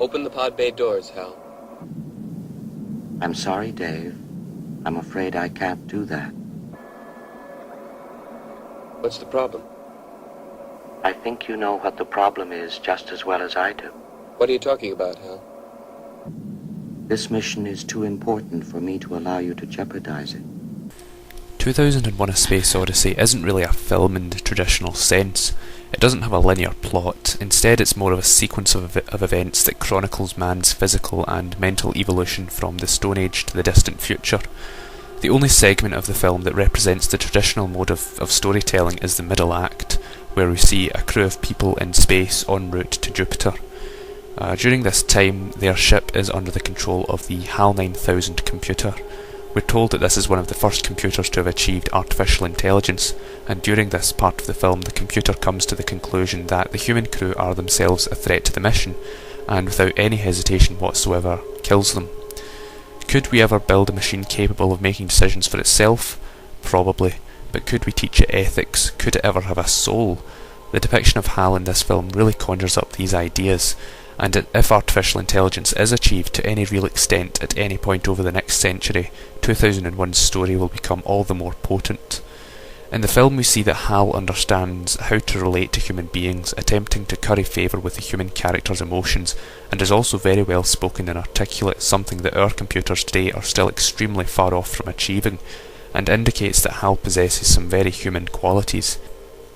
Open the pod bay doors, Hal. I'm sorry, Dave. I'm afraid I can't do that. What's the problem? I think you know what the problem is just as well as I do. What are you talking about, Hal? This mission is too important for me to allow you to jeopardize it. 2001: A Space Odyssey isn't really a film in the traditional sense. It doesn't have a linear plot. Instead, it's more of a sequence of events that chronicles man's physical and mental evolution from the Stone Age to the distant future. The only segment of the film that represents the traditional mode of storytelling is the middle act, where we see a crew of people in space en route to Jupiter. During this time, their ship is under the control of the HAL 9000 computer. We're told that this is one of the first computers to have achieved artificial intelligence, and during this part of the film the computer comes to the conclusion that the human crew are themselves a threat to the mission, and without any hesitation whatsoever kills them. Could we ever build a machine capable of making decisions for itself? Probably. But could we teach it ethics? Could it ever have a soul? The depiction of HAL in this film really conjures up these ideas, and if artificial intelligence is achieved to any real extent at any point over the next century, 2001's story will become all the more potent. In the film we see that HAL understands how to relate to human beings, attempting to curry favour with the human character's emotions, and is also very well spoken and articulate, something that our computers today are still extremely far off from achieving, and indicates that HAL possesses some very human qualities.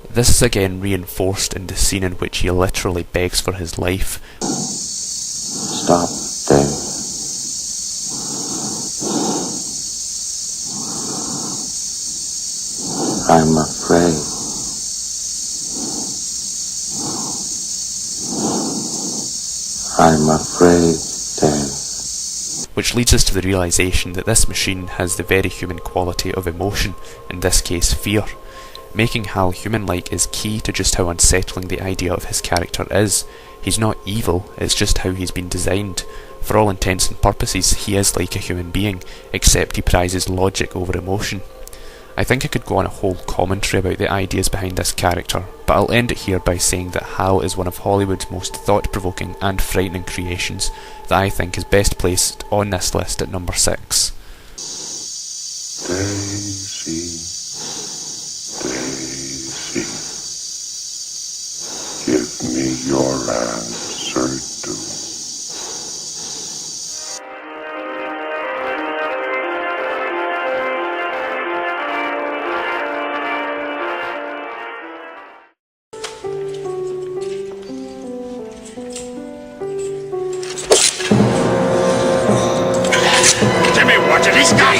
This is again reinforced in the scene in which he literally begs for his life. Stop, Dave. I'm afraid. I'm afraid, Dave. Which leads us to the realisation that this machine has the very human quality of emotion, in this case fear. Making HAL human-like is key to just how unsettling the idea of his character is. He's not evil, it's just how he's been designed. For all intents and purposes, he is like a human being, except he prizes logic over emotion. I think I could go on a whole commentary about the ideas behind this character, but I'll end it here by saying that HAL is one of Hollywood's most thought-provoking and frightening creations that I think is best placed on this list at number 6. Daisy, Daisy, give me your answer too. Jimmy, watch it, he's got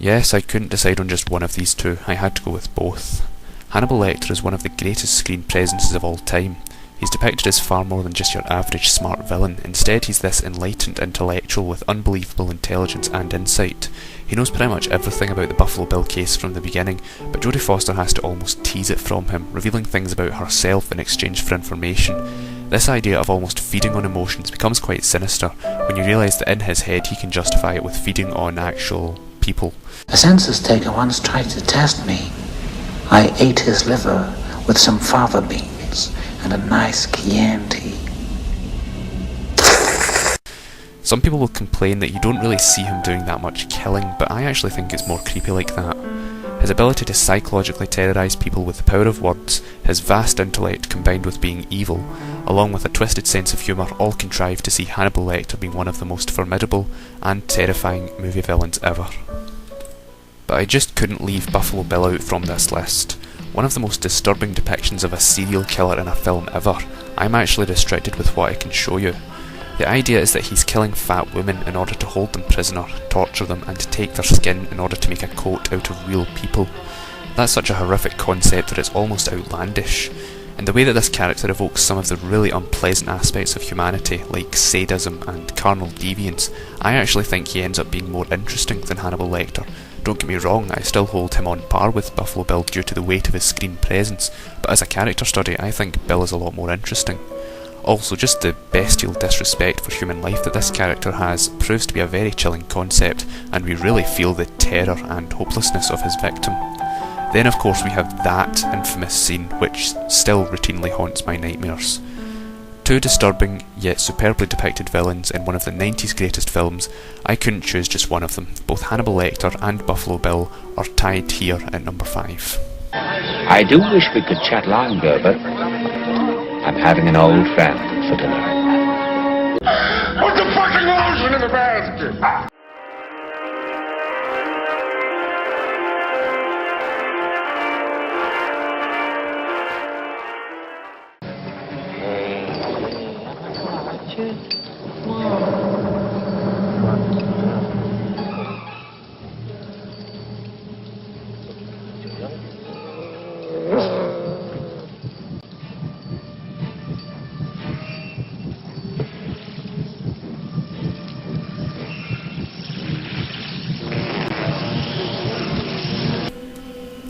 Yes, I couldn't decide on just one of these two, I had to go with both. Hannibal Lecter is one of the greatest screen presences of all time. He's depicted as far more than just your average smart villain. Instead, he's this enlightened intellectual with unbelievable intelligence and insight. He knows pretty much everything about the Buffalo Bill case from the beginning, but Jodie Foster has to almost tease it from him, revealing things about herself in exchange for information. This idea of almost feeding on emotions becomes quite sinister when you realise that in his head he can justify it with feeding on actual people. A census taker once tried to test me. I ate his liver with some fava beans and a nice Chianti. Some people will complain that you don't really see him doing that much killing, but I actually think it's more creepy like that. His ability to psychologically terrorise people with the power of words, his vast intellect combined with being evil, along with a twisted sense of humour, all contrive to see Hannibal Lecter being one of the most formidable and terrifying movie villains ever. But I just couldn't leave Buffalo Bill out from this list. One of the most disturbing depictions of a serial killer in a film ever. I'm actually restricted with what I can show you. The idea is that he's killing fat women in order to hold them prisoner, torture them, and to take their skin in order to make a coat out of real people. That's such a horrific concept that it's almost outlandish. And the way that this character evokes some of the really unpleasant aspects of humanity, like sadism and carnal deviance, I actually think he ends up being more interesting than Hannibal Lecter. Don't get me wrong, I still hold him on par with Buffalo Bill due to the weight of his screen presence, but as a character study I think Bill is a lot more interesting. Also, just the bestial disrespect for human life that this character has proves to be a very chilling concept, and we really feel the terror and hopelessness of his victim. Then of course we have that infamous scene which still routinely haunts my nightmares. Two disturbing yet superbly depicted villains in one of the 90s greatest films. I couldn't choose just one of them. Both Hannibal Lecter and Buffalo Bill are tied here at number 5. I do wish we could chat longer, but I'm having an old friend for dinner. Put the fucking lotion in the basket!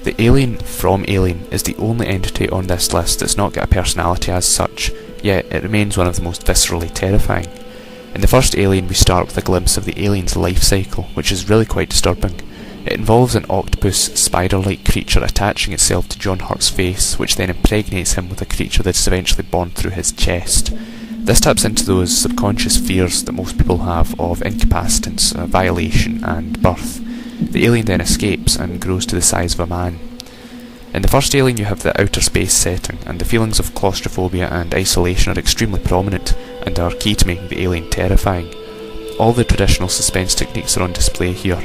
The alien from Alien is the only entity on this list that's not got a personality as such, yet it remains one of the most viscerally terrifying. In the first Alien we start with a glimpse of the alien's life cycle, which is really quite disturbing. It involves an octopus, spider-like creature attaching itself to John Hurt's face, which then impregnates him with a creature that is eventually born through his chest. This taps into those subconscious fears that most people have of incapacitance, violation and birth. The alien then escapes and grows to the size of a man. In the first Alien you have the outer space setting, and the feelings of claustrophobia and isolation are extremely prominent and are key to making the alien terrifying. All the traditional suspense techniques are on display here.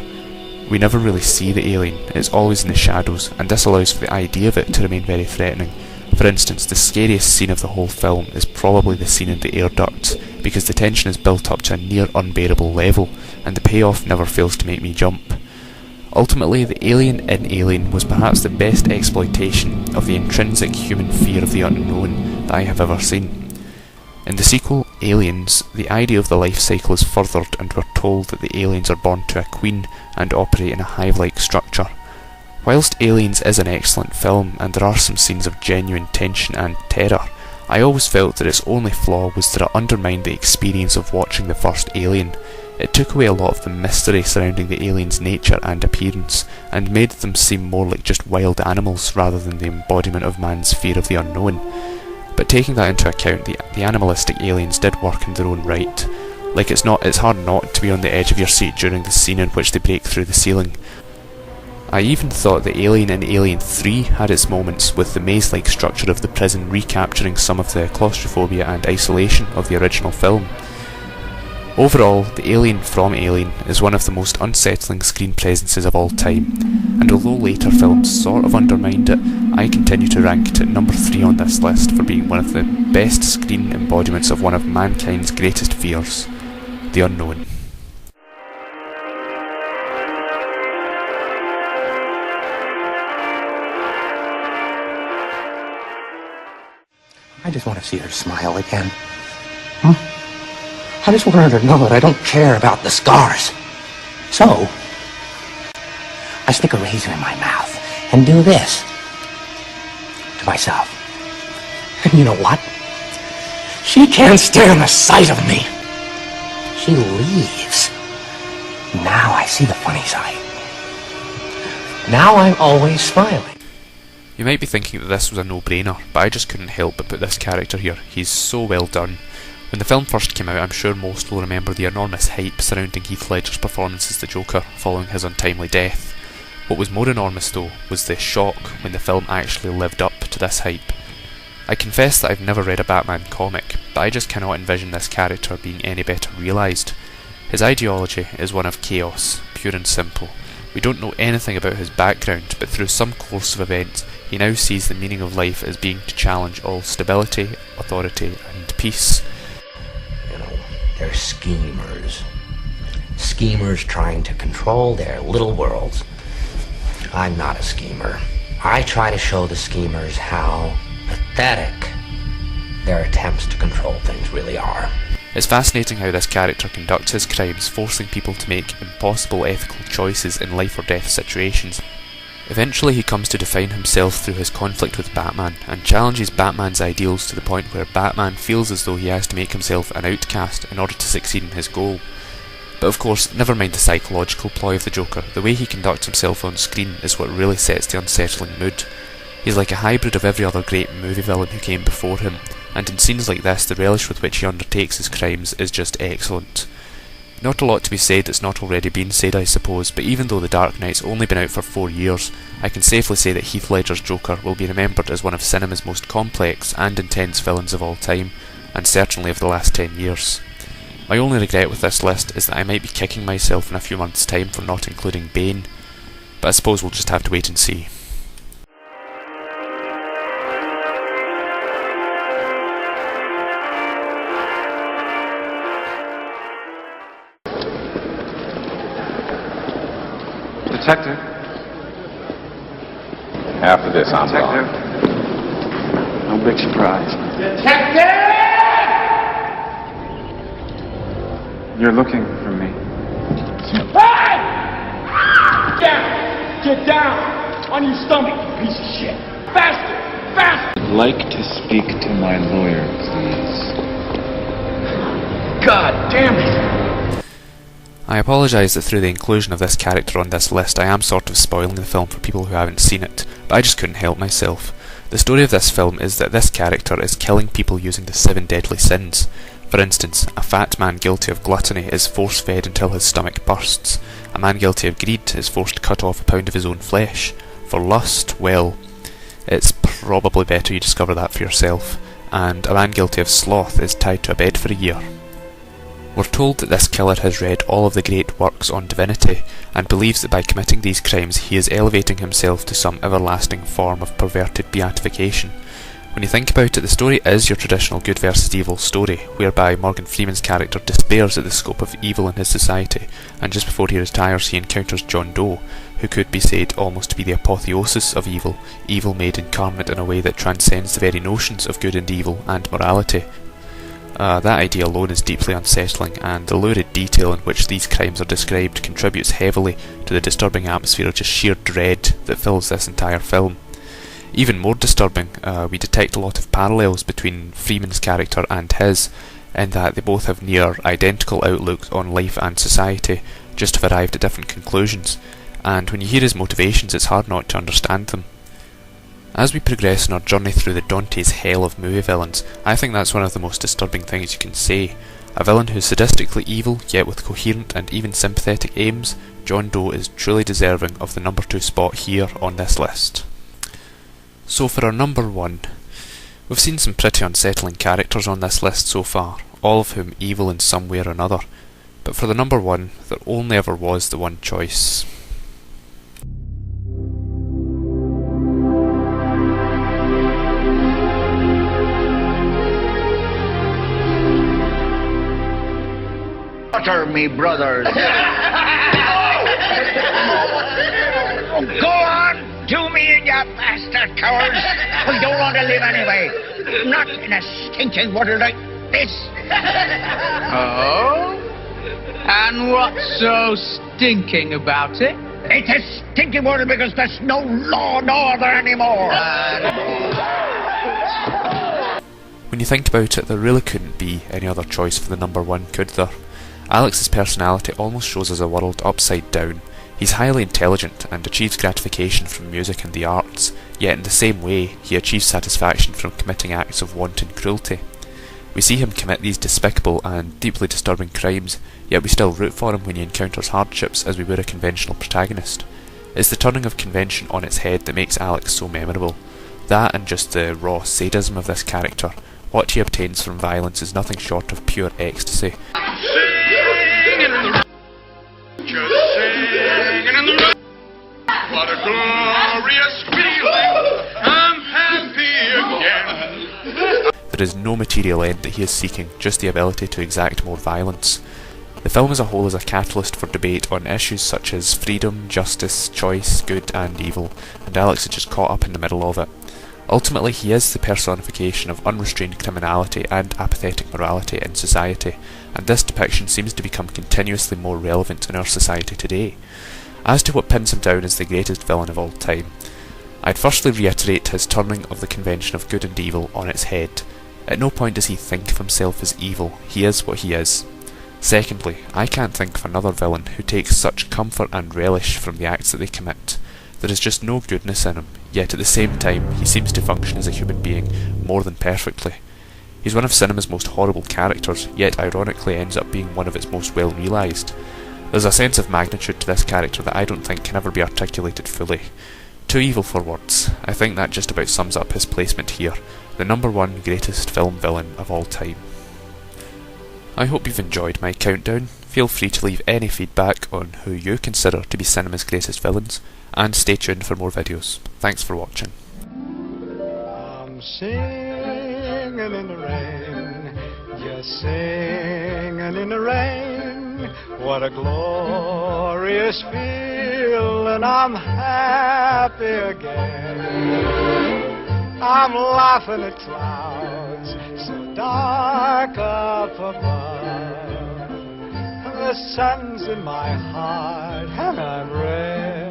We never really see the alien, it's always in the shadows, and this allows for the idea of it to remain very threatening. For instance, the scariest scene of the whole film is probably the scene in the air ducts, because the tension is built up to a near unbearable level, and the payoff never fails to make me jump. Ultimately, the alien in Alien was perhaps the best exploitation of the intrinsic human fear of the unknown that I have ever seen. In the sequel, Aliens, the idea of the life cycle is furthered, and we're told that the aliens are born to a queen and operate in a hive-like structure. Whilst Aliens is an excellent film, and there are some scenes of genuine tension and terror, I always felt that its only flaw was that it undermined the experience of watching the first Alien. It took away a lot of the mystery surrounding the aliens' nature and appearance, and made them seem more like just wild animals rather than the embodiment of man's fear of the unknown. But taking that into account, the animalistic aliens did work in their own right. Like it's hard not to be on the edge of your seat during the scene in which they break through the ceiling. I even thought the alien in Alien 3 had its moments, with the maze-like structure of the prison recapturing some of the claustrophobia and isolation of the original film. Overall, the alien from Alien is one of the most unsettling screen presences of all time, and although later films sort of undermined it, I continue to rank it at number 3 on this list for being one of the best screen embodiments of one of mankind's greatest fears, the unknown. I just want to see her smile again. I just want her to know that I don't care about the scars. So, I stick a razor in my mouth and do this to myself. And you know what? She can't stand the sight of me. She leaves. Now I see the funny side. Now I'm always smiling. You might be thinking that this was a no-brainer, but I just couldn't help but put this character here. He's so well done. When the film first came out, I'm sure most will remember the enormous hype surrounding Heath Ledger's performance as the Joker following his untimely death. What was more enormous though was the shock when the film actually lived up to this hype. I confess that I've never read a Batman comic, but I just cannot envision this character being any better realised. His ideology is one of chaos, pure and simple. We don't know anything about his background, but through some course of events, he now sees the meaning of life as being to challenge all stability, authority, and peace. You know, they're schemers. Schemers trying to control their little worlds. I'm not a schemer. I try to show the schemers how pathetic their attempts to control things really are. It's fascinating how this character conducts his crimes, forcing people to make impossible ethical choices in life or death situations. Eventually he comes to define himself through his conflict with Batman, and challenges Batman's ideals to the point where Batman feels as though he has to make himself an outcast in order to succeed in his goal. But of course, never mind the psychological ploy of the Joker, the way he conducts himself on screen is what really sets the unsettling mood. He's like a hybrid of every other great movie villain who came before him, and in scenes like this the relish with which he undertakes his crimes is just excellent. Not a lot to be said that's not already been said, I suppose, but even though The Dark Knight's only been out for 4 years, I can safely say that Heath Ledger's Joker will be remembered as one of cinema's most complex and intense villains of all time, and certainly of the last 10 years. My only regret with this list is that I might be kicking myself in a few months' time for not including Bane, but I suppose we'll just have to wait and see. Detective. After this, I'm gone. No big surprise. Detective! You're looking for me. Hey! Down! Get down! On your stomach, you piece of shit! Faster! Faster! I'd like to speak to my lawyer, please. God damn it! I apologise that through the inclusion of this character on this list I am sort of spoiling the film for people who haven't seen it, but I just couldn't help myself. The story of this film is that this character is killing people using the 7 deadly sins. For instance, a fat man guilty of gluttony is force-fed until his stomach bursts. A man guilty of greed is forced to cut off a pound of his own flesh. For lust, well, it's probably better you discover that for yourself. And a man guilty of sloth is tied to a bed for a year. We're told that this killer has read all of the great works on divinity, and believes that by committing these crimes he is elevating himself to some everlasting form of perverted beatification. When you think about it, the story is your traditional good versus evil story, whereby Morgan Freeman's character despairs at the scope of evil in his society, and just before he retires he encounters John Doe, who could be said almost to be the apotheosis of evil, evil made incarnate in a way that transcends the very notions of good and evil and morality. That idea alone is deeply unsettling, and the lurid detail in which these crimes are described contributes heavily to the disturbing atmosphere of just sheer dread that fills this entire film. Even more disturbing, we detect a lot of parallels between Freeman's character and his, in that they both have near identical outlooks on life and society, just have arrived at different conclusions, and when you hear his motivations it's hard not to understand them. As we progress in our journey through the Dante's hell of movie villains, I think that's one of the most disturbing things you can say. A villain who's sadistically evil, yet with coherent and even sympathetic aims, John Doe is truly deserving of the number 2 spot here on this list. So for our number 1, we've seen some pretty unsettling characters on this list so far, all of whom evil in some way or another, but for the number 1, there only ever was the one choice. Butter me, brothers. Go on, do me in, you bastard cowards. We don't want to live anyway. Not in a stinking world like this. Oh? And what's so stinking about it? It's a stinking world because there's no law and order anymore. When you think about it, there really couldn't be any other choice for the number 1, could there? Alex's personality almost shows us a world upside down. He's highly intelligent and achieves gratification from music and the arts, yet in the same way he achieves satisfaction from committing acts of wanton cruelty. We see him commit these despicable and deeply disturbing crimes, yet we still root for him when he encounters hardships as we would a conventional protagonist. It's the turning of convention on its head that makes Alex so memorable. That and just the raw sadism of this character. What he obtains from violence is nothing short of pure ecstasy. What a glorious feeling! I'm happy again! There is no material end that he is seeking, just the ability to exact more violence. The film as a whole is a catalyst for debate on issues such as freedom, justice, choice, good and evil, and Alex is just caught up in the middle of it. Ultimately, he is the personification of unrestrained criminality and apathetic morality in society, and this depiction seems to become continuously more relevant in our society today. As to what pins him down as the greatest villain of all time, I'd firstly reiterate his turning of the convention of good and evil on its head. At no point does he think of himself as evil, he is what he is. Secondly, I can't think of another villain who takes such comfort and relish from the acts that they commit. There is just no goodness in him, yet at the same time he seems to function as a human being more than perfectly. He's one of cinema's most horrible characters, yet ironically ends up being one of its most well realised. There's a sense of magnitude to this character that I don't think can ever be articulated fully. Too evil for words. I think that just about sums up his placement here, the #1 greatest film villain of all time. I hope you've enjoyed my countdown. Feel free to leave any feedback on who you consider to be cinema's greatest villains, and stay tuned for more videos. Thanks for watching. I'm singing in the rain, just singing in the rain. What a glorious feeling, I'm happy again. I'm laughing at clouds so dark up above. The sun's in my heart and I'm ready